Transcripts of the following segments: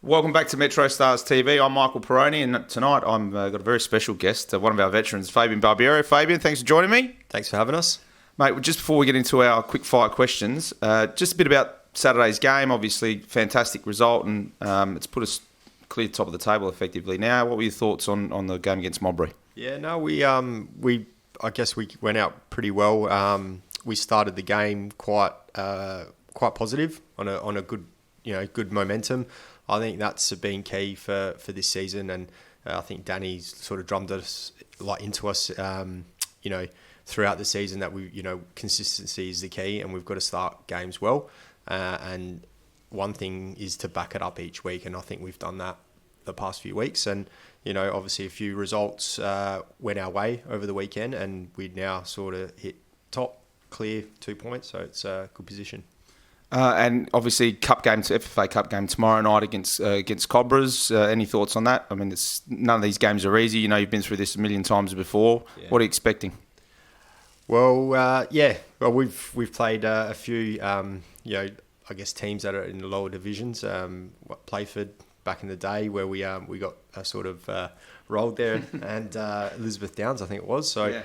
Welcome back to Metro Stars TV. I'm Michael Peroni, and tonight I've got a very special guest, one of our veterans, Fabian Barbiero. Fabian, thanks for joining me. Thanks for having us. Mate, just before we get into our quick fire questions, just a bit about Saturday's game. Obviously, fantastic result, and it's put us clear top of the table effectively now. What were your thoughts on the game against Modbury? Yeah, no, I guess we went out pretty well. We started the game quite positive on a good, good momentum. I think that's been key for this season, and I think Danny's sort of drummed us into us, throughout the season that consistency is the key, and we've got to start games well. And one thing is to back it up each week, and I think we've done that the past few weeks. And obviously a few results went our way over the weekend, and we now sort of hit top, clear 2 points, so it's a good position. And obviously, FFA Cup game tomorrow night against Cobras. Any thoughts on that? I mean, none of these games are easy. You've been through this a million times before. Yeah. What are you expecting? Well, Well, we've played a few, I guess teams that are in the lower divisions. Playford back in the day, where we got sort of rolled there, and Elizabeth Downs, I think it was. So yeah.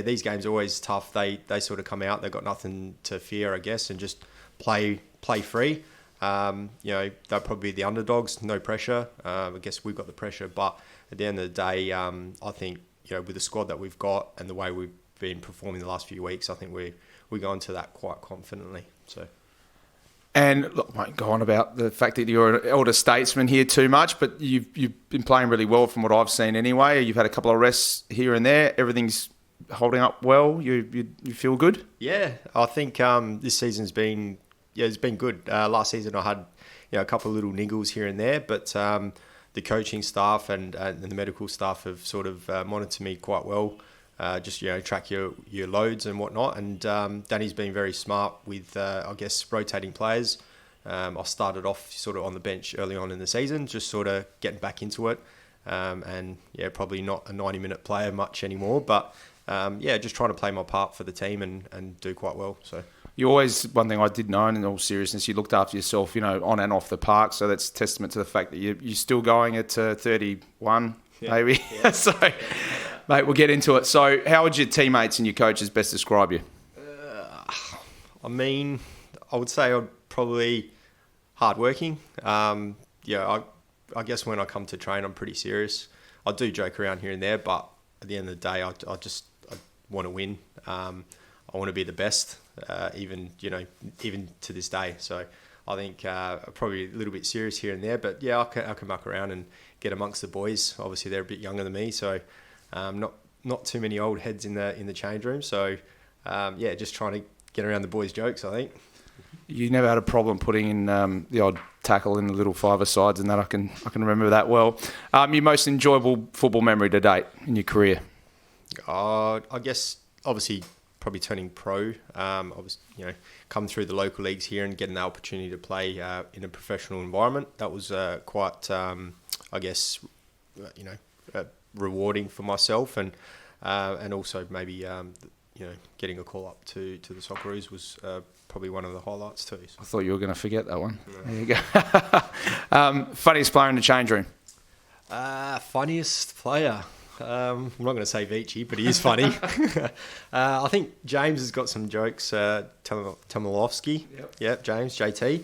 These games are always tough. They sort of come out, they've got nothing to fear, I guess, and just play free. They'll probably be the underdogs, no pressure. I guess we've got the pressure, but at the end of the day, I think with the squad that we've got and the way we've been performing the last few weeks, I think we go into that quite confidently. So. And look, I won't go on about the fact that you're an elder statesman here too much, but you've been playing really well from what I've seen anyway. You've had a couple of rests here and there. Everything's holding up well. You feel good? Yeah, I think this season's been it's been good. Last season I had a couple of little niggles here and there, but the coaching staff and the medical staff have sort of monitored me quite well. Just track your loads and whatnot, and Danny's been very smart with I guess rotating players. I started off sort of on the bench early on in the season, just sort of getting back into it, and probably not a 90-minute player much anymore, but just trying to play my part for the team and do quite well. So you always, one thing I did know, in all seriousness, you looked after yourself, on and off the park, so that's testament to the fact that you're still going at 31 maybe. Yeah. So. Mate, we'll get into it. So how would your teammates and your coaches best describe you? I would say I'm probably hardworking. I guess when I come to train, I'm pretty serious. I do joke around here and there, but at the end of the day, I want to win. I want to be the best, even to this day. So I think probably a little bit serious here and there, but I can muck around and get amongst the boys. Obviously, they're a bit younger than me, so not too many old heads in the change room. So just trying to get around the boys' jokes, I think. You never had a problem putting in the odd tackle in the little five-a-sides, and that I can remember that well. Your most enjoyable football memory to date in your career? I guess obviously probably turning pro. I was come through the local leagues here and getting the opportunity to play in a professional environment. That was quite rewarding for myself, and also maybe getting a call up to the Socceroos was probably one of the highlights too. So. I thought you were going to forget that one. No. There you go. Funniest player in the change room? Funniest player? I'm not going to say Vici, but he is funny. I think James has got some jokes. Tamilovsky. Yep, James, JT.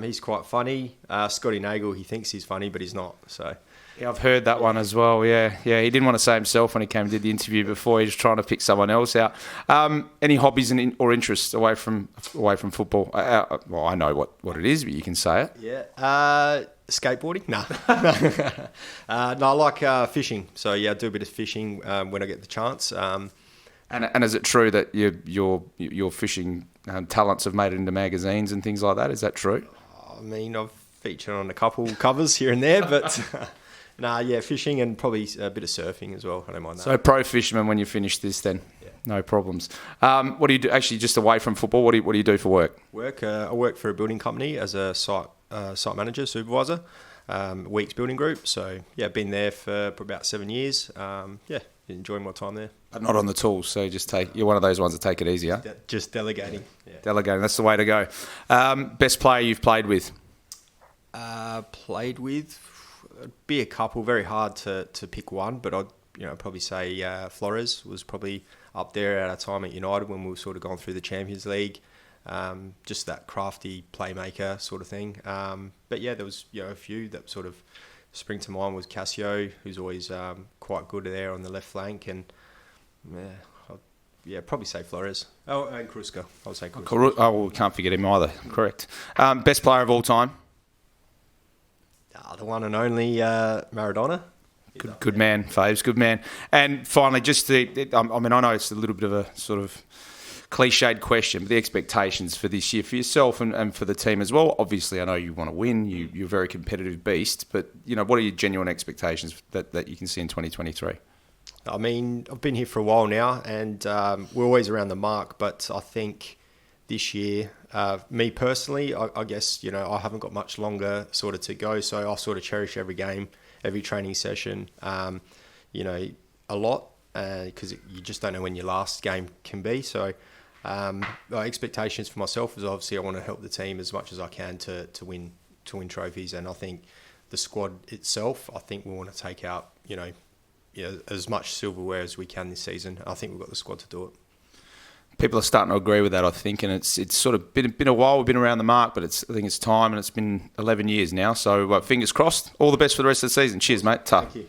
He's quite funny. Scotty Nagel, he thinks he's funny, but he's not. So. Yeah, I've heard that one as well. Yeah. He didn't want to say himself when he came and did the interview before. He was trying to pick someone else out. Any hobbies or interests away from football? Well, I know what it is, but you can say it. Yeah. Skateboarding? No. No, I like fishing. So I do a bit of fishing when I get the chance. And is it true that your fishing talents have made it into magazines and things like that? Is that true? I've featured on a couple covers here and there, but. Fishing and probably a bit of surfing as well. I don't mind that. So pro fisherman when you finish this then? Yeah. No problems. What do you do, actually just away from football, what do you do for work? I work for a building company as a site manager, supervisor, Weeks Building Group. So, been there for about 7 years. Enjoying my time there. But not on the tools, so you're one of those ones that take it easy, huh? Just delegating. Yeah. Delegating, that's the way to go. Best player you've played with? Played with, be a couple. Very hard to pick one, but I'd probably say Flores was probably up there at our time at United when we were sort of going through the Champions League. Just that crafty playmaker sort of thing. But yeah, there was a few that sort of spring to mind. Was Casio, who's always quite good there on the left flank, and probably say Flores. Oh, and Kruska. I'll say Kruska. Oh, we can't forget him either. Correct. Best player of all time? The one and only Maradona. Good man, Faves. Good man. And finally, I know it's a little bit of a sort of cliched question, but the expectations for this year for yourself and for the team as well. Obviously, I know you want to win. You're a very competitive beast, but what are your genuine expectations that you can see in 2023? I mean, I've been here for a while now, and we're always around the mark. But I think this year, me personally, I guess I haven't got much longer sort of to go, so I sort of cherish every game, every training session, a lot, because you just don't know when your last game can be. So my expectations for myself is obviously I want to help the team as much as I can to win trophies, and I think the squad itself, I think we want to take out as much silverware as we can this season. I think we've got the squad to do it. People are starting to agree with that, I think, and it's sort of been a while. We've been around the mark, but I think it's time, and it's been 11 years now. So fingers crossed. All the best for the rest of the season. Cheers, mate. Ta. Thank you.